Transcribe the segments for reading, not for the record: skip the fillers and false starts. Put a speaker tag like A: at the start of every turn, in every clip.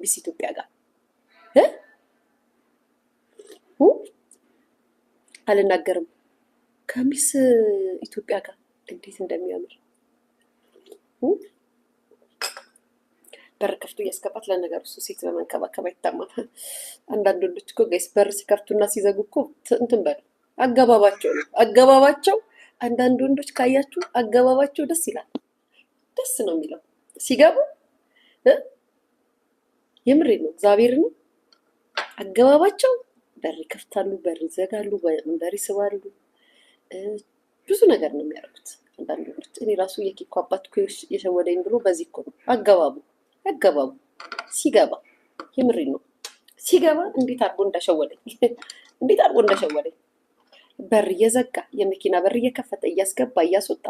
A: ሚስ ኢትዮጵያ ጋር አልናገርም። ከሚስ ኢትዮጵያ ጋር እንዴት እንደሚያምር በር ከፍቶ እያስገባት። ለነገሩ እሱ ሴት በመንከባከብ አይታማም። አንዳንድ ወንዶች እኮ ጋይስ በር ሲከፍቱና ሲዘጉ እኮ እንትን በሉ አገባባቸው ነው አገባባቸው። አንዳንድ ወንዶች ካያችሁ አገባባቸው ደስ ይላል። ደስ ነው የሚለው ሲገቡ። የምሬ ነው እግዚአብሔር ነው። አገባባቸው በር ይከፍታሉ፣ በር ይዘጋሉ፣ በር ይስባሉ። ብዙ ነገር ነው የሚያደርጉት አንዳንድ ወንዶች። እኔ ራሱ የኬኮ አባት እኮ የሸወደኝ ብሎ በዚህ እኮ ነው አገባቡ ሲገባ። የምሬ ነው ሲገባ እንዴት አድርጎ እንዳሸወደኝ በር እየዘጋ የመኪና በር እየከፈተ እያስገባ እያስወጣ።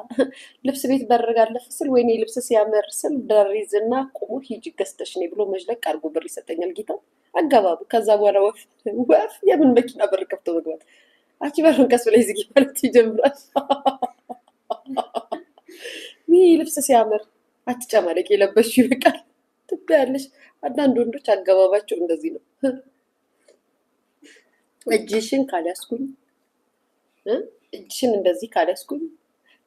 A: ልብስ ቤት በር ጋር አለፍ ስል ወይኔ ልብስ ሲያምር ስል ደሪዝና ቁሙ ሂጂ ገዝተሽ ነይ ብሎ መጅለቅ አድርጎ ብር ይሰጠኛል ጌታው። አገባቡ። ከዛ በኋላ ወፍ የምን መኪና በር ከፍቶ መግባት። አንቺ በሩን ቀስ ብለሽ ዝጊ ማለት ይጀምራል። ይህ ልብስ ሲያምር አትጨማለቂ የለበሽው ይበቃል ትባያለሽ። አንዳንድ ወንዶች አገባባቸው እንደዚህ ነው። እጅሽን ካልያዝኩኝ እጅሽን እንደዚህ ካልያዝኩኝ፣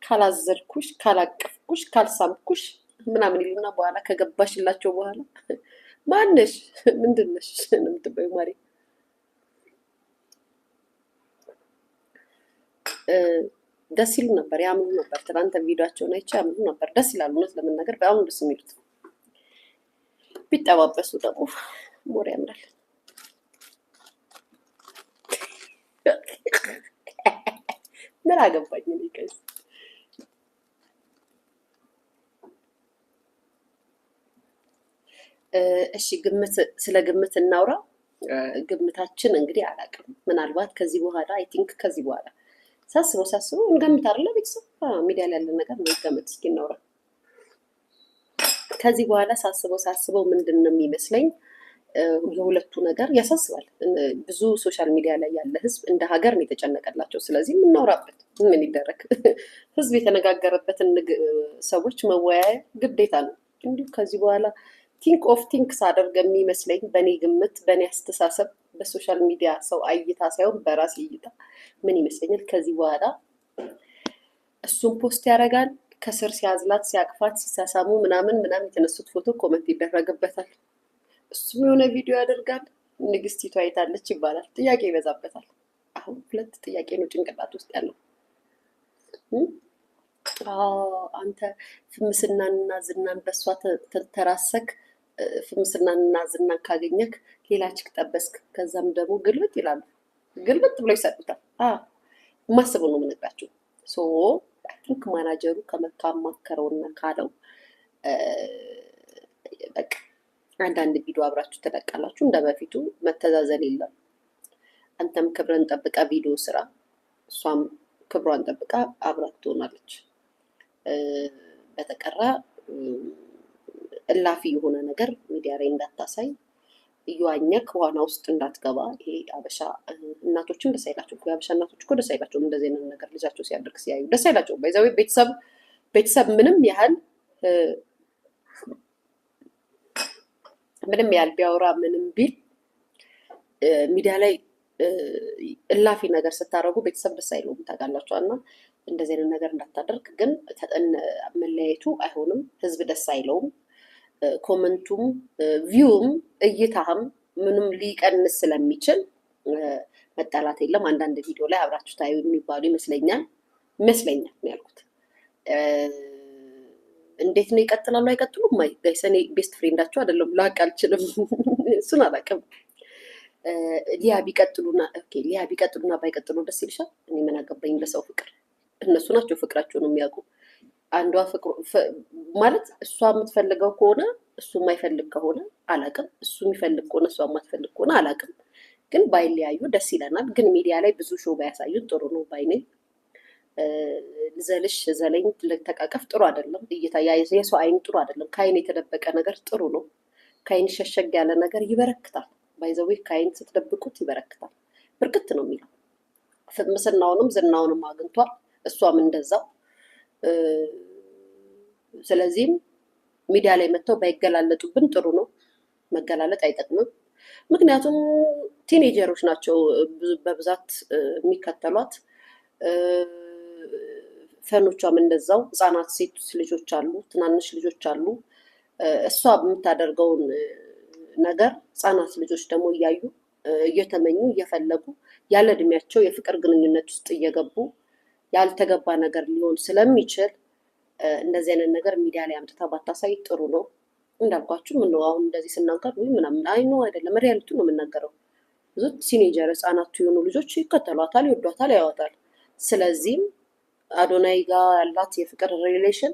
A: ካላዘልኩሽ፣ ካላቀፍኩሽ፣ ካልሳምኩሽ ምናምን ይሉና በኋላ ከገባሽላቸው በኋላ ማነሽ ምንድነሽ ነው የምትባይው ማሪ። ደስ ይሉ ነበር፣ ያምኑ ነበር። ትናንት ቪዲዮአቸውን አይቼ ያምኑ ነበር። ደስ ይላሉ። እውነት ለመናገር በጣም ደስ የሚሉት። ቢጠባበሱ ደግሞ ሞር ያምራል። ምን አገባኝ እኔ ከዚህ። እሺ ስለ ግምት እናውራ። ግምታችን እንግዲህ አላውቅም። ምናልባት ከዚህ በኋላ አይ ቲንክ ከዚህ በኋላ ሳስበው እንገምት አይደለ ቤተሰብ ሚዲያ ላይ ያለ ነገር ነው። ገምት እስኪ እናውራ። ከዚህ በኋላ ሳስበው ምንድን ነው የሚመስለኝ? የሁለቱ ነገር ያሳስባል። ብዙ ሶሻል ሚዲያ ላይ ያለ ህዝብ እንደ ሀገር ነው የተጨነቀላቸው። ስለዚህ የምናወራበት ምን ይደረግ፣ ህዝብ የተነጋገረበትን ሰዎች መወያያ ግዴታ ነው። እንዲሁ ከዚህ በኋላ ቲንክ ሳደርግ የሚመስለኝ በእኔ ግምት፣ በእኔ አስተሳሰብ፣ በሶሻል ሚዲያ ሰው እይታ ሳይሆን በራሴ እይታ ምን ይመስለኛል? ከዚህ በኋላ እሱን ፖስት ያደርጋል፣ ከስር ሲያዝላት፣ ሲያቅፋት፣ ሲሳሳሙ ምናምን የተነሱት ፎቶ ኮመንት ይደረግበታል። እሱም የሆነ ቪዲዮ ያደርጋል። ንግስቲቱ አይታለች ይባላል። ጥያቄ ይበዛበታል። አሁን ሁለት ጥያቄ ነው ጭንቅላት ውስጥ ያለው። አንተ ፍምስናንና ዝናን በእሷ ተራሰክ፣ ፍምስናንና ዝናን ካገኘክ ሌላ ችክ ጠበስክ፣ ከዛም ደግሞ ግልብጥ ይላሉ። ግልብጥ ብሎ ይሰጡታል። ማስበው ነው የምነግራቸው። ቲንክ ማናጀሩ ከማከረውና ካለው በቃ አንዳንድ ቪዲዮ አብራችሁ ትለቃላችሁ። እንደ በፊቱ መተዛዘን የለም። አንተም ክብርን ጠብቃ ቪዲዮ ስራ፣ እሷም ክብሯን ጠብቃ አብራት ትሆናለች። በተቀራ እላፊ የሆነ ነገር ሚዲያ ላይ እንዳታሳይ፣ እየዋኘክ ዋና ውስጥ እንዳትገባ። ይሄ አበሻ እናቶችም ደስ አይላቸው። የአበሻ እናቶች እኮ ደስ አይላቸውም እንደዚህ አይነት ነገር ልጃቸው ሲያደርግ ሲያዩ ደስ አይላቸውም። በዛው ቤተሰብ ምንም ያህል ቢያወራ ምንም ቢል ሚዲያ ላይ እላፊ ነገር ስታደርጉ ቤተሰብ ደስ አይለውም ታውቃላችሁ። እና እንደዚህ አይነት ነገር እንዳታደርግ። ግን መለያየቱ አይሆንም። ህዝብ ደስ አይለውም። ኮመንቱም ቪውም እይታህም ምንም ሊቀንስ ስለሚችል መጣላት የለም። አንዳንድ ቪዲዮ ላይ አብራችሁ ታዩ የሚባሉ ይመስለኛል ነው ያልኩት። እንዴት ነው ይቀጥላሉ አይቀጥሉም? ጋይስ እኔ ቤስት ፍሬንዳቸው አይደለም፣ ላቅ አልችልም። እሱን አላውቅም። ሊያ ቢቀጥሉና ባይቀጥሉ ደስ ይልሻል? እኔ ምን አገባኝ ለሰው ፍቅር። እነሱ ናቸው ፍቅራቸውን የሚያውቁ። አንዷ ማለት እሷ የምትፈልገው ከሆነ እሱ የማይፈልግ ከሆነ አላውቅም። እሱ የሚፈልግ ከሆነ እሷ የማትፈልግ ከሆነ አላውቅም። ግን ባይለያዩ ደስ ይለናል። ግን ሚዲያ ላይ ብዙ ሾው ባያሳዩን ጥሩ ነው ባይኔ። ልዘልሽ ዘለኝ ልተቃቀፍ ጥሩ አይደለም። እይታ የሰው አይን ጥሩ አይደለም። ከአይን የተደበቀ ነገር ጥሩ ነው። ከአይን ሸሸግ ያለ ነገር ይበረክታል። ባይዘዌ ከአይን ስትደብቁት ይበረክታል። ብርክት ነው የሚለው። ምስናውንም ዝናውንም አግኝቷል። እሷም እንደዛው። ስለዚህም ሚዲያ ላይ መጥተው ባይገላለጡብን ጥሩ ነው። መገላለጥ አይጠቅምም። ምክንያቱም ቲኔጀሮች ናቸው በብዛት የሚከተሏት። ፈኖቿም እንደዛው ህጻናት ሴት ልጆች አሉ፣ ትናንሽ ልጆች አሉ። እሷ የምታደርገውን ነገር ህጻናት ልጆች ደግሞ እያዩ እየተመኙ እየፈለጉ ያለ እድሜያቸው የፍቅር ግንኙነት ውስጥ እየገቡ ያልተገባ ነገር ሊሆን ስለሚችል እንደዚህ አይነት ነገር ሚዲያ ላይ አምጥታ ባታሳይ ጥሩ ነው። እንዳልኳችሁ ምን ነው አሁን እንደዚህ ስናገር ወይ ምናምን አይኖ አይደለም፣ ሪያሊቲ ነው የምናገረው። ብዙ ሲኔጀር ህጻናቱ የሆኑ ልጆች ይከተሏታል፣ ይወዷታል፣ ያወጣል። ስለዚህም አዶናይ ጋር ያላት የፍቅር ሪሌሽን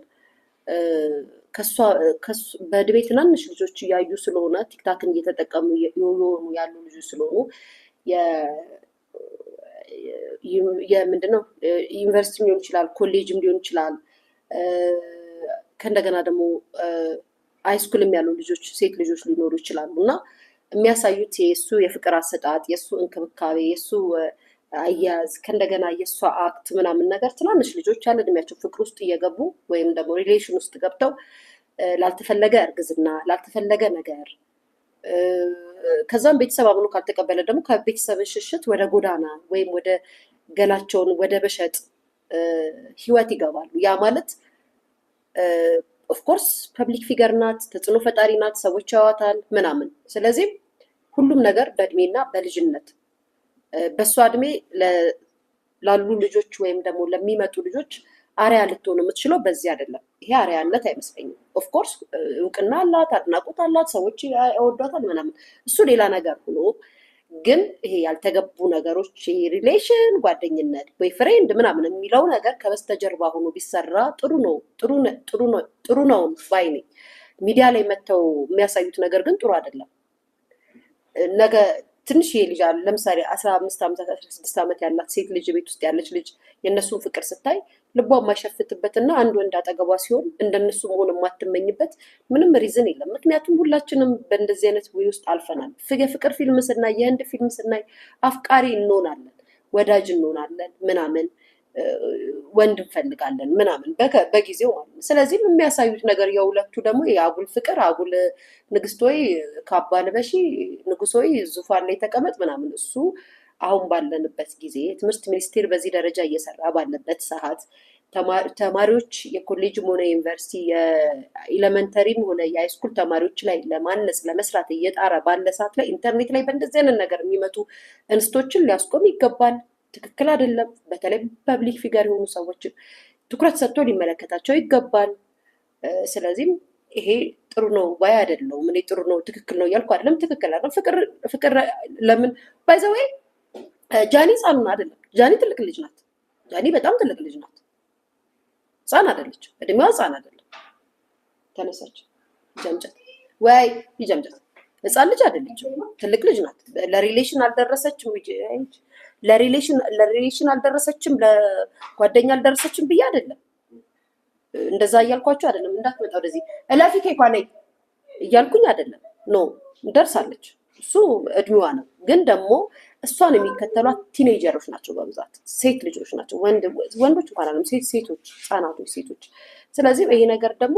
A: በእድሜ ትናንሽ ልጆች እያዩ ስለሆነ ቲክታክን እየተጠቀሙ የሆኑ ያሉ ልጆች ስለሆኑ የምንድነው ዩኒቨርሲቲም ሊሆን ይችላል፣ ኮሌጅም ሊሆን ይችላል። ከእንደገና ደግሞ ሃይስኩልም ያሉ ልጆች ሴት ልጆች ሊኖሩ ይችላሉ እና የሚያሳዩት የእሱ የፍቅር አሰጣጥ፣ የእሱ እንክብካቤ፣ የእሱ አያያዝ ከእንደገና የእሷ አክት ምናምን ነገር ትናንሽ ልጆች ያለ እድሜያቸው ፍቅር ውስጥ እየገቡ ወይም ደግሞ ሪሌሽን ውስጥ ገብተው ላልተፈለገ እርግዝና፣ ላልተፈለገ ነገር ከዛም ቤተሰብ አምኖ ካልተቀበለ ደግሞ ከቤተሰብ ሽሽት ወደ ጎዳና ወይም ወደ ገላቸውን ወደ በሸጥ ህይወት ይገባሉ። ያ ማለት ኦፍኮርስ ፐብሊክ ፊገር ናት፣ ተጽዕኖ ፈጣሪ ናት፣ ሰዎች ያዋታል ምናምን። ስለዚህ ሁሉም ነገር በእድሜና በልጅነት በእሷ እድሜ ላሉ ልጆች ወይም ደግሞ ለሚመጡ ልጆች አሪያ ልትሆን የምትችለው በዚህ አይደለም። ይሄ አሪያነት አይመስለኝም። ኦፍኮርስ እውቅና አላት፣ አድናቆት አላት፣ ሰዎች ያወዷታል ምናምን፣ እሱ ሌላ ነገር ሆኖ ግን ይሄ ያልተገቡ ነገሮች ሪሌሽን፣ ጓደኝነት፣ ቦይፍሬንድ ምናምን የሚለው ነገር ከበስተጀርባ ሆኖ ቢሰራ ጥሩ ነው ባይ ነኝ። ሚዲያ ላይ መጥተው የሚያሳዩት ነገር ግን ጥሩ አይደለም። ነገ ትንሽዬ ልጅ አለ ለምሳሌ 15 ዓመት 16 ዓመት ያላት ሴት ልጅ ቤት ውስጥ ያለች ልጅ የእነሱን ፍቅር ስታይ ልቧ የማይሸፍትበት እና አንድ ወንድ አጠገቧ ሲሆን እንደነሱ መሆን የማትመኝበት ምንም ሪዝን የለም። ምክንያቱም ሁላችንም በእንደዚህ አይነት ወይ ውስጥ አልፈናል። የፍቅር ፊልም ስናይ፣ የህንድ ፊልም ስናይ አፍቃሪ እንሆናለን፣ ወዳጅ እንሆናለን ምናምን፣ ወንድ እንፈልጋለን ምናምን በጊዜው ማለት ነው። ስለዚህም የሚያሳዩት ነገር የሁለቱ ደግሞ የአጉል ፍቅር፣ አጉል ንግስት ወይ ካባ ልበሺ፣ ንጉስ ወይ ዙፋን ላይ ተቀመጥ ምናምን፣ እሱ አሁን ባለንበት ጊዜ ትምህርት ሚኒስቴር በዚህ ደረጃ እየሰራ ባለበት ሰዓት ተማሪዎች የኮሌጅም ሆነ ዩኒቨርሲቲ የኤሌመንተሪም ሆነ የሃይስኩል ተማሪዎች ላይ ለማነጽ ለመስራት እየጣረ ባለ ሰዓት ላይ ኢንተርኔት ላይ በእንደዚህ አይነት ነገር የሚመጡ እንስቶችን ሊያስቆም ይገባል። ትክክል አይደለም። በተለይ ፐብሊክ ፊገር የሆኑ ሰዎችን ትኩረት ሰጥቶ ሊመለከታቸው ይገባል። ስለዚህም ይሄ ጥሩ ነው ባይ አይደለሁም። እኔ ጥሩ ነው ትክክል ነው እያልኩ አይደለም። ትክክል አይደለም። ፍቅር ለምን ባይዘወይ ጃኒ ህፃኑን አይደለም። ጃኒ ትልቅ ልጅ ናት። ጃኒ በጣም ትልቅ ልጅ ናት። ህፃን አይደለች። እድሜዋ ህፃን አይደለም። ተነሳች ጀምጨት ወይ ይጀምጨት። ህፃን ልጅ አይደለችም። ትልቅ ልጅ ናት። ለሪሌሽን አልደረሰችም። ለሪሌሽን አልደረሰችም፣ ለጓደኛ አልደረሰችም ብዬ አይደለም። እንደዛ እያልኳቸው አይደለም። እንዳትመጣ ወደዚህ እላፊ ኬኳ ላይ እያልኩኝ አይደለም። ኖ ደርሳለች። እሱ እድሜዋ ነው። ግን ደግሞ እሷን የሚከተሏት ቲኔጀሮች ናቸው፣ በብዛት ሴት ልጆች ናቸው። ወንዶች እንኳን አለም ሴቶች፣ ህጻናቶች፣ ሴቶች። ስለዚህ ይሄ ነገር ደግሞ